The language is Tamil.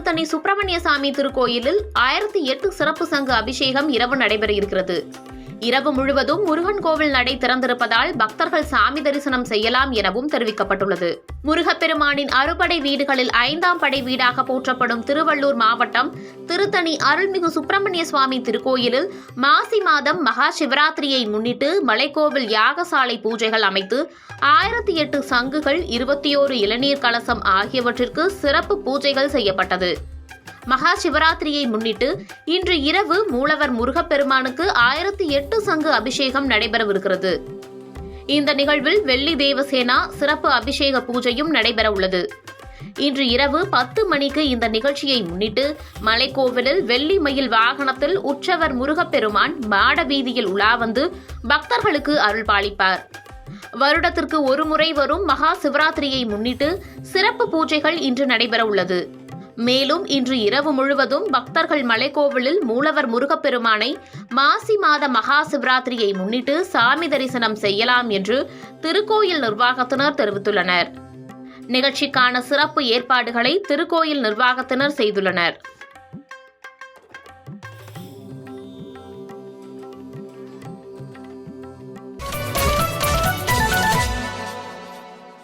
திருத்தணி சுப்பிரமணிய சாமி திருக்கோயிலில் 1008 சிறப்பு சங்கு அபிஷேகம் இரவு நடைபெற இருக்கிறது. இரவு முழுவதும் முருகன் கோவில் நடை திறந்திருப்பதால் பக்தர்கள் சாமி தரிசனம் செய்யலாம் எனவும் தெரிவிக்கப்பட்டுள்ளது. முருகப்பெருமானின் அறுபடை வீடுகளில் 5ஆம் படை வீடாக போற்றப்படும் திருவள்ளூர் மாவட்டம் திருத்தணி அருள்மிகு சுப்பிரமணிய சுவாமி திருக்கோயிலில் மாசி மாதம் மகா சிவராத்திரியை முன்னிட்டு மலைக்கோவில் யாகசாலை பூஜைகள் அமைத்து 1008 சங்குகள், 21 இளநீர் கலசம் ஆகியவற்றிற்கு சிறப்பு பூஜைகள் செய்யப்பட்டது. மகா சிவராத்திரியை முன்னிட்டு இன்று இரவு மூலவர் முருகப்பெருமானுக்கு 1008 சங்கு அபிஷேகம் நடைபெறவிருக்கிறது. இந்த நிகழ்வில் வெள்ளி தேவசேனா சிறப்பு அபிஷேக பூஜையும் நடைபெற உள்ளது. இன்று இரவு 10 மணிக்கு இந்த நிகழ்ச்சியை முன்னிட்டு மலைக்கோவிலில் வெள்ளி மயில் வாகனத்தில் உற்சவர் முருகப்பெருமான் மாட வீதியில் உலா வந்து பக்தர்களுக்கு அருள் பாலிப்பார். வருடத்திற்கு ஒரு முறை வரும் மகா சிவராத்திரியை முன்னிட்டு சிறப்பு பூஜைகள் இன்று நடைபெற உள்ளது. மேலும் இன்று இரவு முழுவதும் பக்தர்கள் மலைக்கோவிலில் மூலவர் முருகப்பெருமானை மாசி மாத மகா சிவராத்திரியை முன்னிட்டு சாமி தரிசனம் செய்யலாம் என்று திருக்கோயில் நிர்வாகத்தினர் தெரிவித்துள்ளனர். நிகழ்ச்சிக்கான சிறப்பு ஏற்பாடுகளை திருக்கோயில் நிர்வாகத்தினர் செய்துள்ளனர்.